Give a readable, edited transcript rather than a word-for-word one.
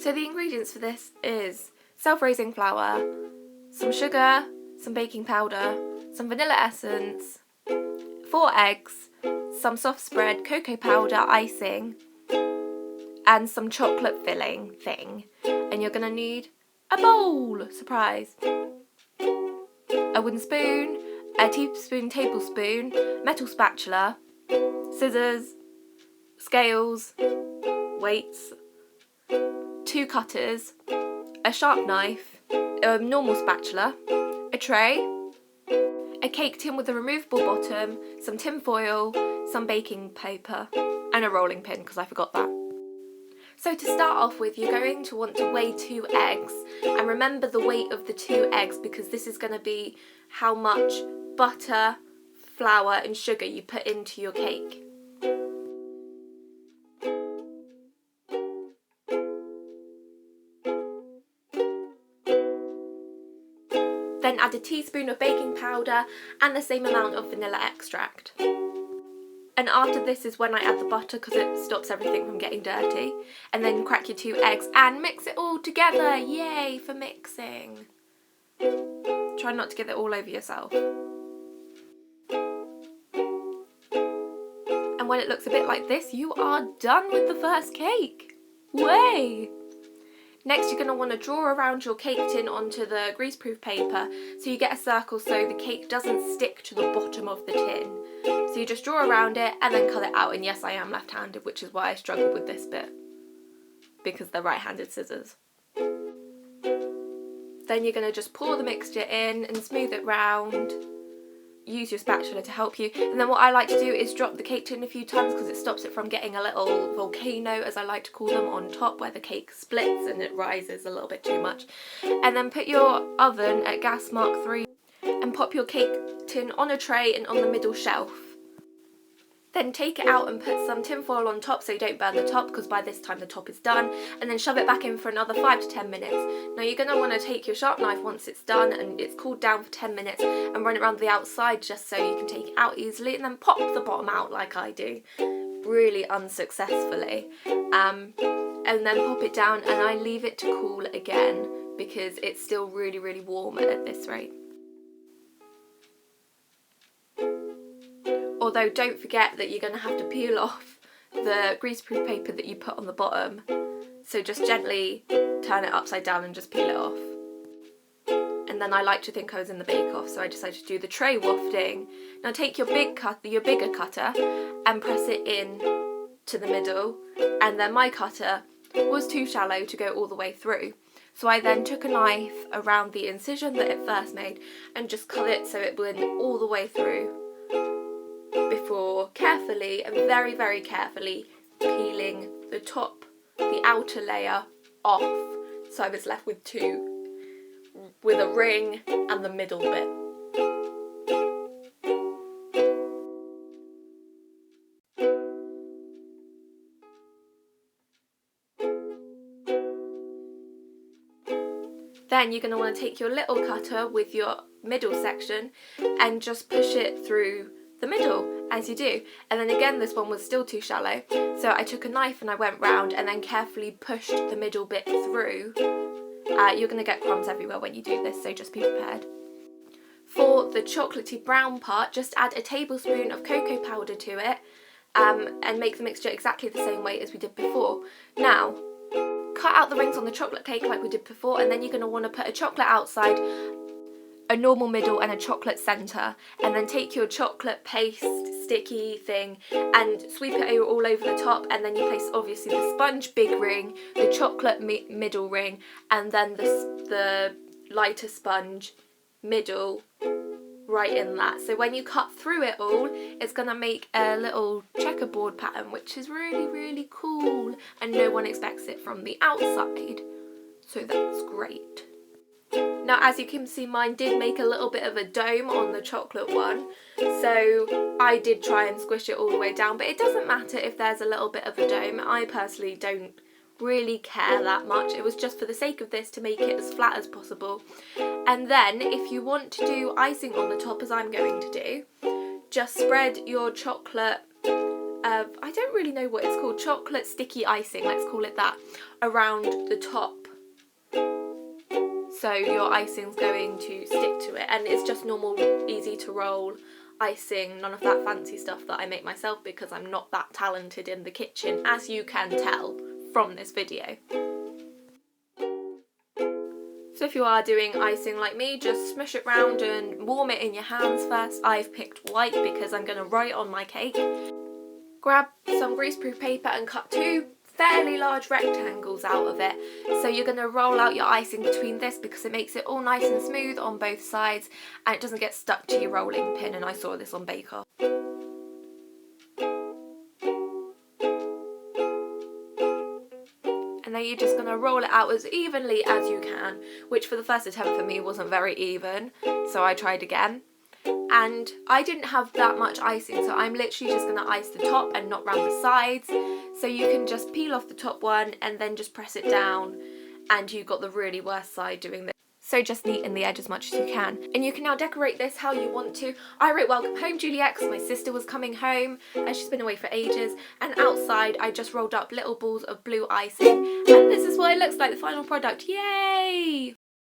So the ingredients for this is self-raising flour, some sugar, some baking powder, some vanilla essence, 4 eggs, some soft spread, cocoa powder, icing, and some chocolate filling thing. And you're going to need a bowl, surprise, a wooden spoon, a teaspoon, tablespoon, metal spatula, scissors, scales, weights, 2 cutters, a sharp knife, a normal spatula, a tray, a cake tin with a removable bottom, some tin foil, some baking paper, and a rolling pin because I forgot that. So to start off with, you're going to want to weigh 2 eggs, and remember the weight of the 2 eggs because this is going to be how much butter, flour and sugar you put into your cake. Then add a teaspoon of baking powder and the same amount of vanilla extract. And after this is when I add the butter because it stops everything from getting dirty. And then crack your 2 eggs and mix it all together. Yay for mixing. Try not to get it all over yourself. And when it looks a bit like this, you are done with the first cake. Way! Next you're going to want to draw around your cake tin onto the greaseproof paper so you get a circle so the cake doesn't stick to the bottom of the tin. So you just draw around it and then cut it out, and yes, I am left-handed, which is why I struggled with this bit, because they're right-handed scissors. Then you're going to just pour the mixture in and smooth it round. Use your spatula to help you, and then what I like to do is drop the cake tin a few times because it stops it from getting a little volcano, as I like to call them, on top where the cake splits and it rises a little bit too much. And then put your oven at gas mark 3 and pop your cake tin on a tray and on the middle shelf. Then take it out and put some tin foil on top so you don't burn the top, because by this time the top is done, and then shove it back in for another 5 to 10 minutes. Now you're going to want to take your sharp knife once it's done and it's cooled down for 10 minutes and run it around the outside just so you can take it out easily, and then pop the bottom out like I do, really unsuccessfully. And then pop it down, and I leave it to cool again because it's still really, really warm at this rate. Although don't forget that you're going to have to peel off the greaseproof paper that you put on the bottom. So just gently turn it upside down and just peel it off. And then I like to think I was in the bake-off, so I decided to do the tray wafting. Now take your bigger cutter and press it in to the middle. And then my cutter was too shallow to go all the way through. So I then took a knife around the incision that it first made and just cut it so it went all the way through, before carefully and very, very carefully peeling the top, the outer layer off. So I was left with 2, with a ring and the middle bit. Then you're going to want to take your little cutter with your middle section and just push it through the middle as you do. And then again, this one was still too shallow, so I took a knife and I went round and then carefully pushed the middle bit through. You're going to get crumbs everywhere when you do this, so just be prepared. For the chocolatey brown part, just add a tablespoon of cocoa powder to it, and make the mixture exactly the same way as we did before. Now, cut out the rings on the chocolate cake like we did before, and then you're going to want to put a chocolate outside, a normal middle and a chocolate centre, and then take your chocolate paste sticky thing and sweep it all over the top, and then you place obviously the sponge big ring, the chocolate middle ring, and then the lighter sponge middle right in that. So when you cut through it all, it's going to make a little checkerboard pattern, which is really, really cool, and no one expects it from the outside, so that's great. Now, as you can see, mine did make a little bit of a dome on the chocolate one, so I did try and squish it all the way down, but it doesn't matter if there's a little bit of a dome. I personally don't really care that much. It was just for the sake of this to make it as flat as possible. And then if you want to do icing on the top, as I'm going to do, just spread your chocolate I don't really know what it's called, chocolate sticky icing, let's call it that, around the top. So your icing's going to stick to it, and it's just normal, easy to roll icing, none of that fancy stuff that I make myself because I'm not that talented in the kitchen, as you can tell from this video. So if you are doing icing like me, just smush it round and warm it in your hands first. I've picked white because I'm going to write on my cake. Grab some greaseproof paper and cut 2 fairly large rectangles out of it. So you're going to roll out your icing between this because it makes it all nice and smooth on both sides and it doesn't get stuck to your rolling pin, and I saw this on Bake Off. And then you're just going to roll it out as evenly as you can, which for the first attempt for me wasn't very even, so I tried again. And I didn't have that much icing, so I'm literally just going to ice the top and not round the sides. So you can just peel off the top one and then just press it down, and you've got the really worst side doing this. So just neaten the edge as much as you can. And you can now decorate this how you want to. I wrote "Welcome home, Juliet," because my sister was coming home and she's been away for ages. And outside I just rolled up little balls of blue icing. And this is what it looks like, the final product. Yay!